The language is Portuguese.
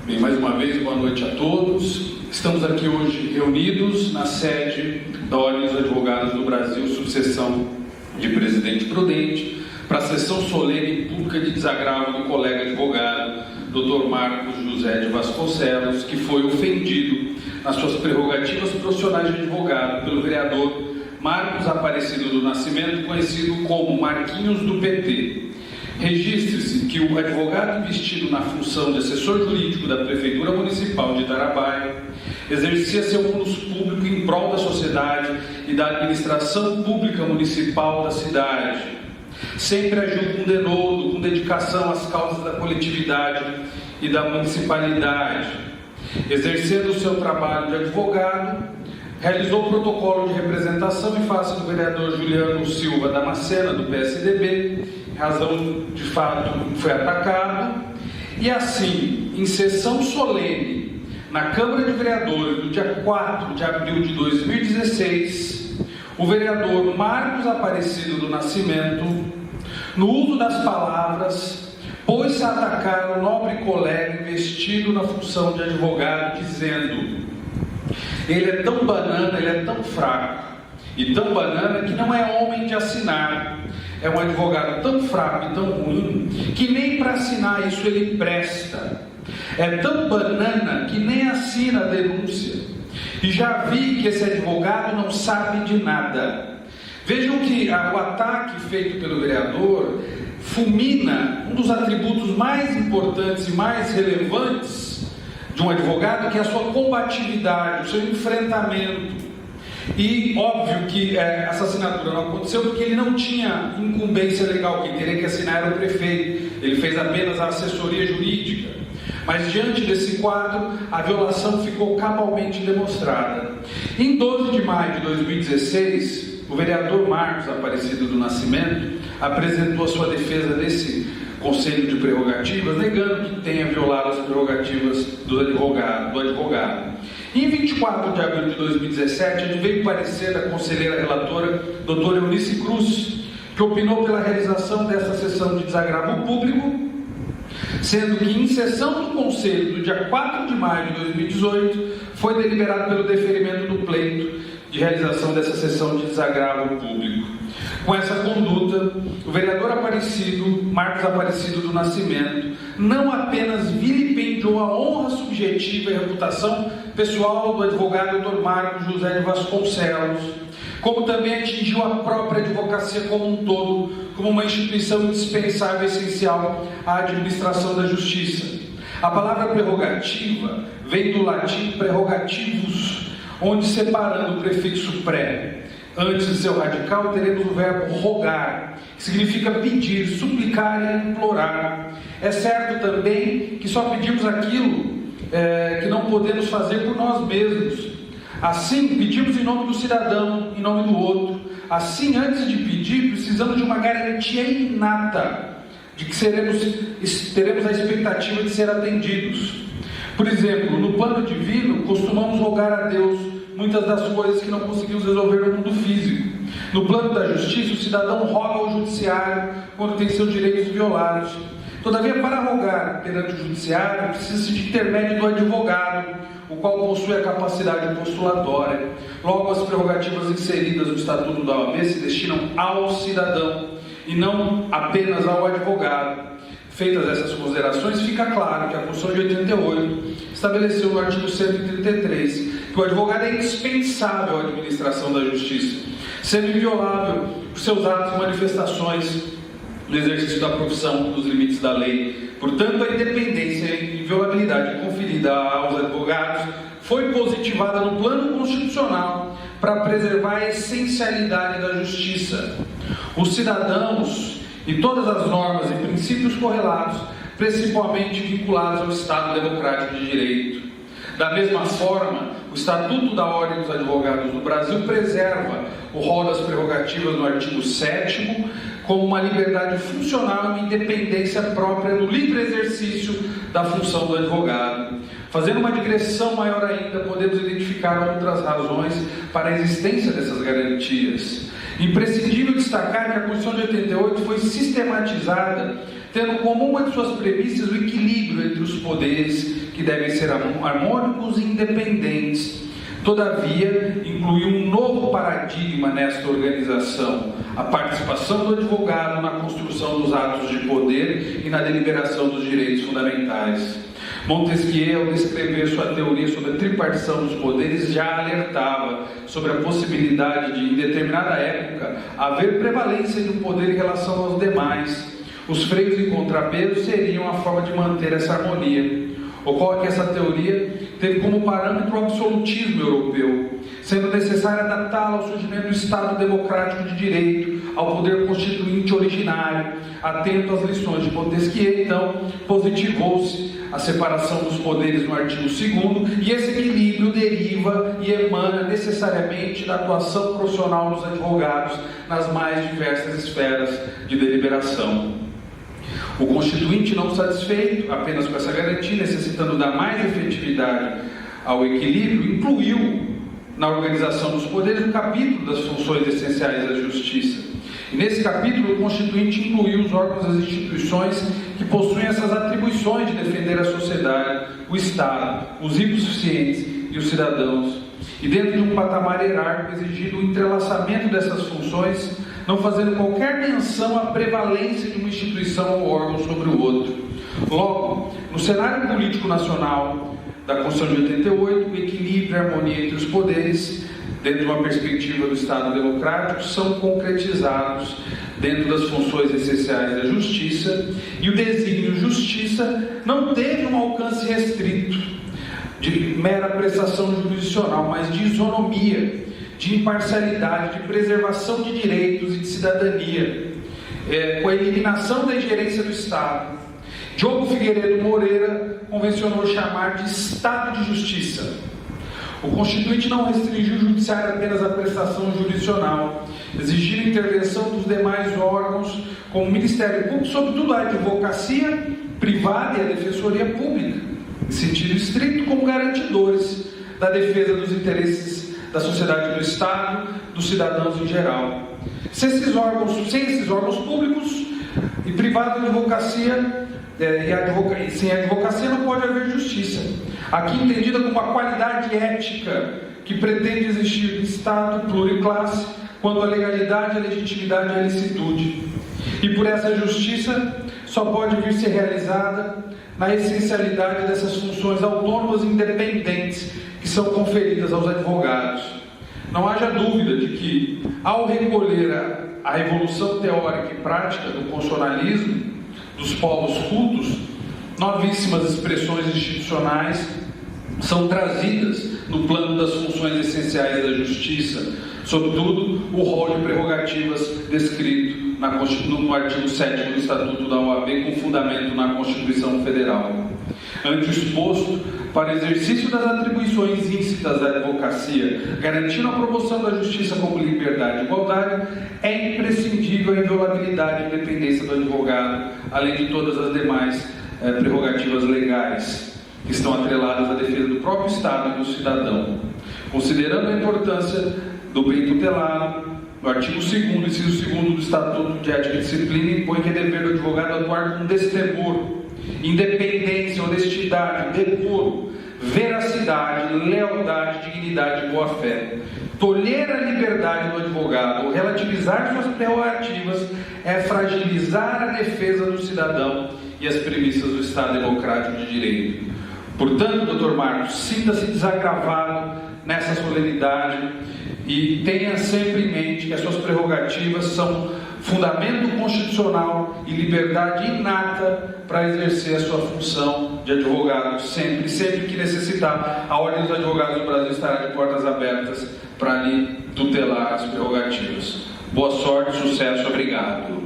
Bem, mais uma vez, boa noite a todos. Estamos aqui hoje reunidos na sede da Ordem dos Advogados do Brasil, subseção de Presidente Prudente, para a sessão solene pública de desagravo do colega advogado, Dr. Marcos José de Vasconcelos, que foi ofendido nas suas prerrogativas profissionais de advogado pelo vereador Marcos Aparecido do Nascimento, conhecido como Marquinhos do PT. Registre-se que o advogado investido na função de assessor jurídico da Prefeitura Municipal de Itarabaixa exercia seu curso público em prol da sociedade e da administração pública municipal da cidade. Sempre agiu com denodo, com dedicação às causas da coletividade e da municipalidade. Exercendo o seu trabalho de advogado, realizou o protocolo de representação em face do vereador Juliano Silva Damascena, do PSDB, razão de fato foi atacado, e assim, em sessão solene, na Câmara de Vereadores, no dia 4 de abril de 2016, o vereador Marcos Aparecido do Nascimento, no uso das palavras, pôs-se a atacar o nobre colega investido na função de advogado, dizendo: ele é tão banana, ele é tão fraco e tão banana que não é homem de assinar. É um advogado tão fraco e tão ruim que nem para assinar isso ele presta. É tão banana que nem assina a denúncia. E já vi que esse advogado não sabe de nada. Vejam que o ataque feito pelo vereador fulmina um dos atributos mais importantes e mais relevantes de um advogado, que é a sua combatividade, o seu enfrentamento. E óbvio que essa assinatura não aconteceu porque ele não tinha incumbência legal, quem teria que assinar era o prefeito, ele fez apenas a assessoria jurídica. Mas diante desse quadro, a violação ficou cabalmente demonstrada. Em 12 de maio de 2016, o vereador Marcos Aparecido do Nascimento apresentou a sua defesa nesse Conselho de Prerrogativas, negando que tenha violado as prerrogativas do advogado. Em 24 de abril de 2017, veio parecer da conselheira relatora, doutora Eunice Cruz, que opinou pela realização desta sessão de desagravo público, sendo que em sessão do Conselho, do dia 4 de maio de 2018, foi deliberado pelo deferimento do pleito de realização dessa sessão de desagravo público. Com essa conduta, o vereador Marcos Aparecido do Nascimento não apenas vilipendiou a honra subjetiva e reputação pessoal do advogado Dr. Marcos José de Vasconcelos, como também atingiu a própria advocacia como um todo, como uma instituição indispensável e essencial à administração da justiça. A palavra prerrogativa vem do latim prerrogativus, onde, separando o prefixo pré antes de seu radical, teremos o verbo rogar, que significa pedir, suplicar e implorar. É certo também que só pedimos aquilo que não podemos fazer por nós mesmos. Assim, pedimos em nome do cidadão, em nome do outro. Assim, antes de pedir, precisamos de uma garantia inata de que teremos a expectativa de ser atendidos. Por exemplo, no plano divino, costumamos rogar a Deus muitas das coisas que não conseguimos resolver no mundo físico. No plano da justiça, o cidadão roga ao judiciário quando tem seus direitos violados. Todavia, para rogar perante o judiciário, precisa-se de intermédio do advogado, o qual possui a capacidade postulatória. Logo, as prerrogativas inseridas no Estatuto da OAB se destinam ao cidadão e não apenas ao advogado. Feitas essas considerações, fica claro que a Constituição de 88 estabeleceu no artigo 133 que o advogado é indispensável à administração da justiça, sendo inviolável por seus atos e manifestações no exercício da profissão nos limites da lei. Portanto, a independência e inviolabilidade conferida aos advogados foi positivada no plano constitucional para preservar a essencialidade da justiça. Os cidadãos e todas as normas e princípios correlatos, principalmente vinculados ao Estado Democrático de Direito. Da mesma forma, o Estatuto da Ordem dos Advogados do Brasil preserva o rol das prerrogativas no artigo 7º como uma liberdade funcional e uma independência própria no livre exercício da função do advogado. Fazendo uma digressão maior ainda, podemos identificar outras razões para a existência dessas garantias. Imprescindível destacar que a Constituição de 88 foi sistematizada, tendo como uma de suas premissas o equilíbrio entre os poderes, que devem ser harmônicos e independentes. Todavia, incluiu um novo paradigma nesta organização: a participação do advogado na construção dos atos de poder e na deliberação dos direitos fundamentais. Montesquieu, ao descrever sua teoria sobre a tripartição dos poderes, já alertava sobre a possibilidade de, em determinada época, haver prevalência de um poder em relação aos demais. Os freios e contrapesos seriam a forma de manter essa harmonia. Ocorre que essa teoria teve como parâmetro o absolutismo europeu, sendo necessário adaptá-la ao surgimento do Estado democrático de direito, ao poder constituinte originário. Atento às lições de Montesquieu, então, positivou-se a separação dos poderes no artigo 2º, e esse equilíbrio deriva e emana necessariamente da atuação profissional dos advogados nas mais diversas esferas de deliberação. O Constituinte, não satisfeito apenas com essa garantia, necessitando dar mais efetividade ao equilíbrio, incluiu na organização dos poderes o capítulo das funções essenciais da Justiça. E nesse capítulo, o Constituinte incluiu os órgãos das instituições que possuem essas atribuições de defender a sociedade, o Estado, os hipossuficientes e os cidadãos. E dentro de um patamar hierárquico, exigindo o entrelaçamento dessas funções, não fazendo qualquer menção à prevalência de uma instituição ou órgão sobre o outro. Logo, no cenário político nacional da Constituição de 88, o equilíbrio e a harmonia entre os poderes, dentro de uma perspectiva do Estado democrático, são concretizados dentro das funções essenciais da Justiça, e o desígnio Justiça não teve um alcance restrito de mera prestação jurisdicional, mas de isonomia, de imparcialidade, de preservação de direitos e de cidadania, com a eliminação da ingerência do Estado. Diogo Figueiredo Moreira convencionou chamar de Estado de Justiça. O Constituinte não restringiu o Judiciário apenas à prestação jurisdicional, exigindo intervenção dos demais órgãos, como o Ministério Público, sobretudo a advocacia privada e a defensoria pública, em sentido estrito, como garantidores da defesa dos interesses da sociedade, do Estado, dos cidadãos em geral. Sem esses órgãos públicos e privados de advocacia, sem a advocacia não pode haver justiça, aqui entendida como a qualidade ética que pretende existir no Estado pluriclasse, quando a legalidade, a legitimidade e a licitude. E por essa justiça só pode vir ser realizada na essencialidade dessas funções autônomas e independentes que são conferidas aos advogados. Não haja dúvida de que, ao recolher a evolução teórica e prática do constitucionalismo, dos povos cultos, novíssimas expressões institucionais são trazidas no plano das funções essenciais da Justiça, sobretudo o rol de prerrogativas descrito no artigo 7º do Estatuto da OAB, com fundamento na Constituição Federal. Ante o exposto, para exercício das atribuições íncitas da advocacia, garantindo a promoção da justiça como liberdade e igualdade, é imprescindível a inviolabilidade e independência do advogado, além de todas as demais prerrogativas legais que estão atreladas à defesa do próprio Estado e do cidadão. Considerando a importância do bem tutelado, no artigo 2º, inciso 2º do Estatuto de Ética e Disciplina, impõe que é dever do advogado atuar com destemor, independência, honestidade, decoro, veracidade, lealdade, dignidade e boa-fé. Tolher a liberdade do advogado ou relativizar suas prerrogativas é fragilizar a defesa do cidadão e as premissas do Estado democrático de direito. Portanto, Dr. Marcos, sinta-se desagravado nessa solenidade e tenha sempre em mente que as suas prerrogativas são fundamento constitucional e liberdade inata para exercer a sua função de advogado, sempre que necessitar. A Ordem dos Advogados do Brasil estará de portas abertas para lhe tutelar as prerrogativas. Boa sorte, sucesso, obrigado.